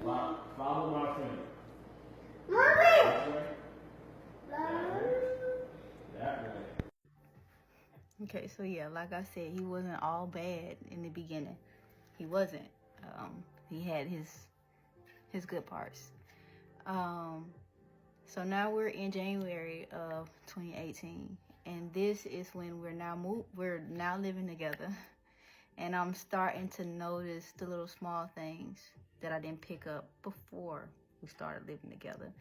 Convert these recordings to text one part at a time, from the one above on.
Follow my finger. Mommy! That way. Okay, so yeah, like I said, he wasn't all bad in the beginning. He wasn't. He had his good parts. So now we're in January of 2018, and this is when we're now living together, and I'm starting to notice the little small things that I didn't pick up before we started living together.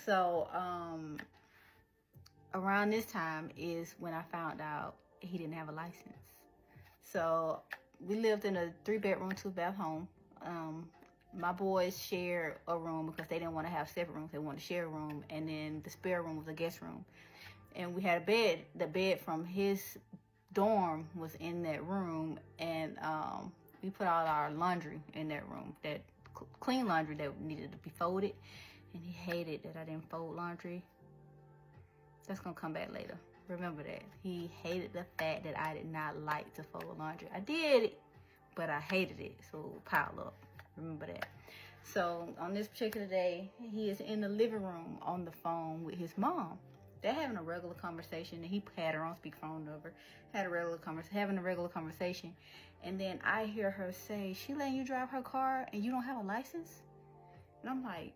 So around this time is when I found out he didn't have a license. So we lived in a 3-bedroom, 2-bath home. My boys shared a room because they didn't want to have separate rooms. They wanted to share a room, and then the spare room was a guest room. And we had a bed. The bed from his dorm was in that room, and we put all our laundry in that room, that clean laundry that needed to be folded. And he hated that I didn't fold laundry. That's gonna come back later. Remember that. He hated the fact that I did not like to fold laundry. I did, but I hated it, so pile up. Remember that. So on this particular day, he is in the living room on the phone with his mom. They're having a regular conversation, and he had her on speakerphone over, having a regular conversation. And then I hear her say, "She letting you drive her car and you don't have a license?" And I'm like,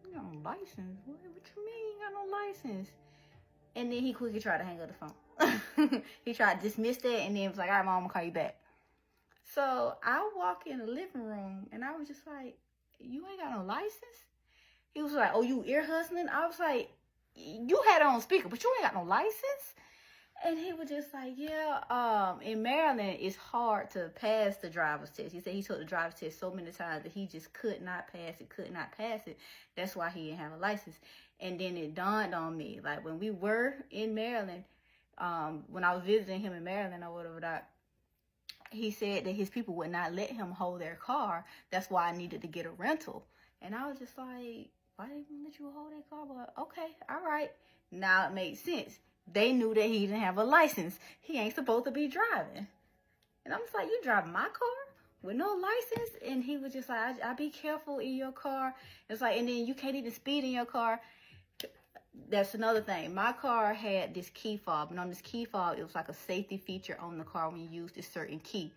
"You got no license? What you mean you got no license?" And then he quickly tried to hang up the phone. He tried to dismiss that, and then was like, "All right, Mom, I'm gonna call you back." So I walk in the living room, and I was just like, "You ain't got no license?" He was like, "Oh, you ear hustling?" I was like, "You had it on speaker, but you ain't got no license?" And he was just like, "Yeah, in Maryland, it's hard to pass the driver's test." He said he took the driver's test so many times that he just could not pass it. That's why he didn't have a license. And then it dawned on me, like when we were in Maryland, when I was visiting him in Maryland or whatever that, he said that his people would not let him hold their car. That's why I needed to get a rental. And I was just like, why didn't they let you hold their car? But okay, all right. Now it makes sense. They knew that he didn't have a license. He ain't supposed to be driving. And I'm just like, you driving my car with no license? And he was just like, I be careful in your car. It's like, and then you can't even speed in your car. That's another thing. My car had this key fob, and on this key fob, it was like a safety feature on the car when you use this certain key.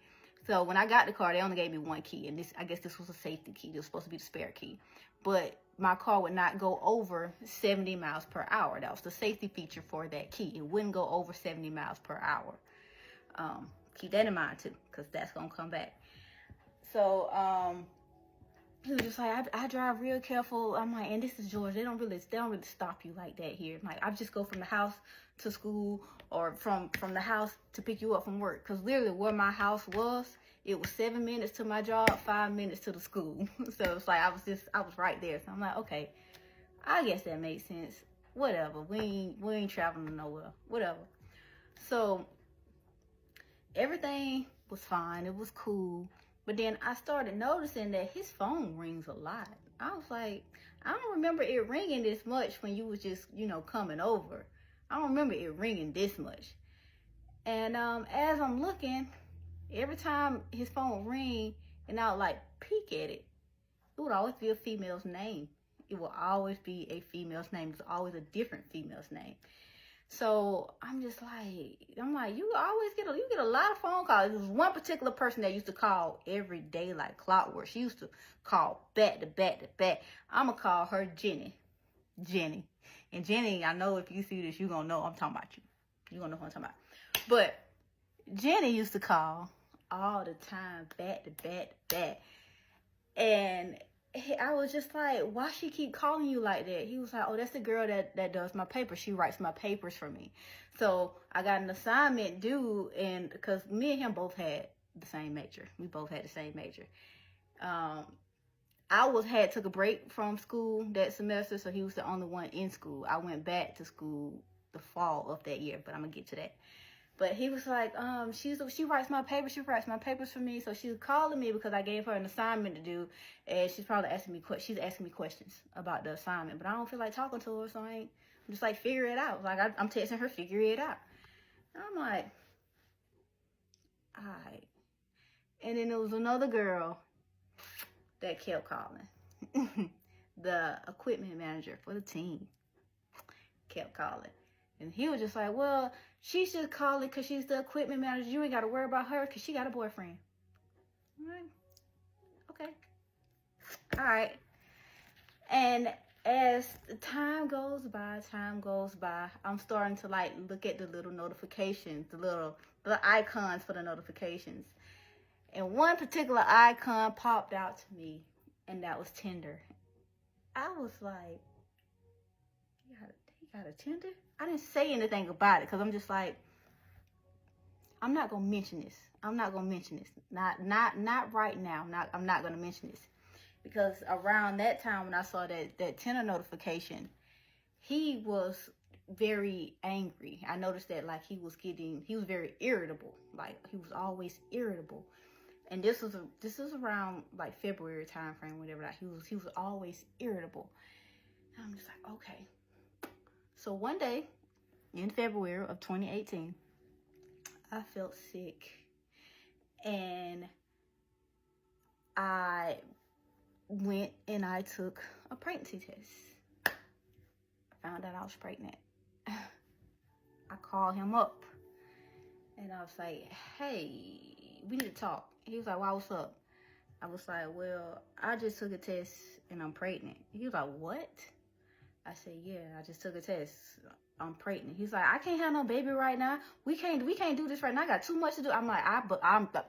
So when I got the car, they only gave me one key, and I guess this was a safety key. This was supposed to be the spare key. But my car would not go over 70 miles per hour. That was the safety feature for that key. It wouldn't go over 70 miles per hour. Keep that in mind too, because that's gonna come back. So he was just like, I drive real careful. I'm like, and this is Georgia. They don't really stop you like that here. Like, I just go from the house to school, or from the house to pick you up from work. Because literally where my house was, it was 7 minutes to my job, 5 minutes to the school. So it's like I was right there. So I'm like, okay, I guess that makes sense. Whatever. We ain't traveling nowhere. Whatever. So everything was fine. It was cool. But then I started noticing that his phone rings a lot. I was like, I don't remember it ringing this much when you was just, coming over. I don't remember it ringing this much. And as I'm looking, every time his phone would ring and I would like peek at it, it would always be a female's name. It will always be a female's name. It's always a different female's name. So I'm just like, you get a lot of phone calls. There was one particular person that used to call every day like clockwork. She used to call back to back to back. I'm going to call her Jenny. And Jenny, I know if you see this, you're going to know I'm talking about you. You're going to know who I'm talking about. But Jenny used to call all the time, back to back to back. And I was just like, why she keep calling you like that? He was like, oh, that's the girl that does my papers. She writes my papers for me. So I got an assignment due, and because me and him both had the same major. We both had the same major. I took a break from school that semester, so he was the only one in school. I went back to school the fall of that year, but I'm gonna get to that. But he was like, she writes my papers for me. So she's calling me because I gave her an assignment to do, and she's probably asking me questions about the assignment. But I don't feel like talking to her, so I'm just like, figure it out. Like I'm texting her, figure it out. And I'm like, all right. And then there was another girl that kept calling. The equipment manager for the team kept calling. And he was just like, well, she's just calling because she's the equipment manager. You ain't got to worry about her because she got a boyfriend. I'm like, okay. All right. And as the time goes by, I'm starting to like look at the little notifications, the icons for the notifications. And one particular icon popped out to me, and that was Tinder. I was like, he got a Tinder? I didn't say anything about it because I'm just like, I'm not gonna mention this. Not right now. I'm not gonna mention this. Because around that time when I saw that Tinder notification, he was very angry. I noticed that like he was very irritable. Like he was always irritable. And this was around like February time frame, whatever. Like he was always irritable. And I'm just like, okay. So one day in February of 2018, I felt sick. And I went and I took a pregnancy test. I found out I was pregnant. I called him up and I was like, hey, we need to talk. He was like, why, what's up? I was like, well, I just took a test and I'm pregnant. He was like, what? I said, yeah, I just took a test. I'm pregnant. He's like, I can't have no baby right now. We can't do this right now. I got too much to do. I'm like,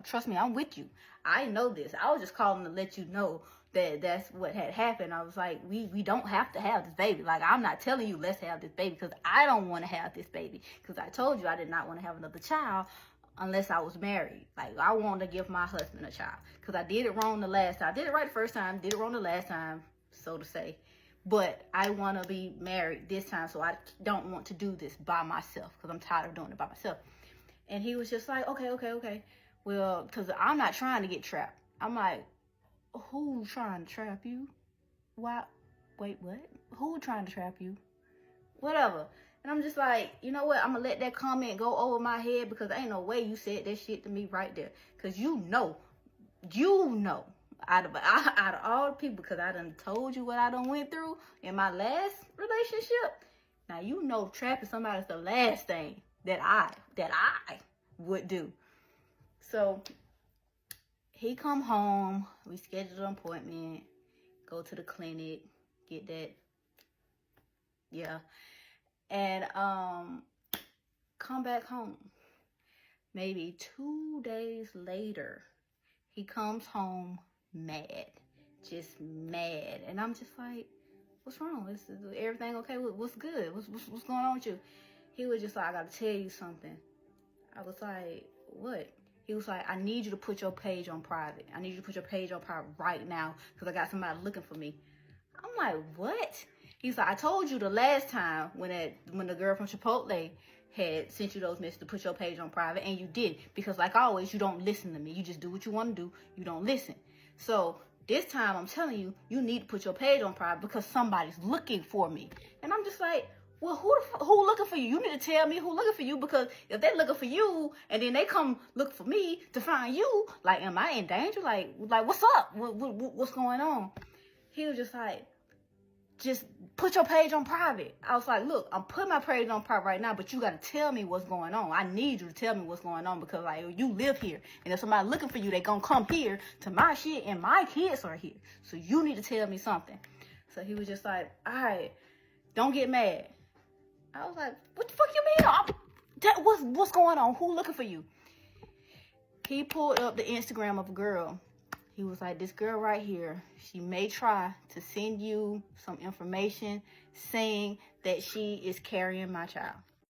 trust me, I'm with you. I know this. I was just calling to let you know that that's what had happened. I was like, we don't have to have this baby. Like, I'm not telling you let's have this baby because I don't want to have this baby. Because I told you I did not want to have another child unless I was married. Like, I wanted to give my husband a child. Because I did it wrong the last time. I did it right the first time. Did it wrong the last time, so to say. But I want to be married this time, so I don't want to do this by myself because I'm tired of doing it by myself. And he was just like, okay. Well, because I'm not trying to get trapped. I'm like, who trying to trap you? Why? Wait, what? Who trying to trap you? Whatever. And I'm just like, you know what? I'm going to let that comment go over my head because there ain't no way you said that shit to me right there. Because you know. Out of all the people, because I done told you what I done went through in my last relationship. Now you know trapping somebody is the last thing that I would do. So he come home, we scheduled an appointment, go to the clinic, get that, yeah, and come back home. Maybe 2 days later, he comes home mad, just mad, and I'm just like, what's wrong? Is everything okay? What's good? What's going on with you? He was just like, I gotta tell you something. I was like, what? He was like, I need you to put your page on private. I need you to put your page on private right now because I got somebody looking for me. I'm like, what? He's like, I told you the last time when the girl from Chipotle had sent you those messages to put your page on private, and you didn't, because like always, you don't listen to me. You just do what you want to do. You don't listen. So this time I'm telling you, you need to put your page on private because somebody's looking for me. And I'm just like, well, who looking for you? You need to tell me who looking for you, because if they're looking for you and then they come look for me to find you, like, am I in danger? Like what's up? What's going on? He was just like, just put your page on private. I was like, look, I'm putting my page on private right now, but you got to tell me what's going on. I need you to tell me what's going on because, like, you live here. And if somebody looking for you, they going to come here to my shit, and my kids are here. So you need to tell me something. So he was just like, all right, don't get mad. I was like, what the fuck you mean? What's going on? Who looking for you? He pulled up the Instagram of a girl. He was like, this girl right here, she may try to send you some information saying that she is carrying my child.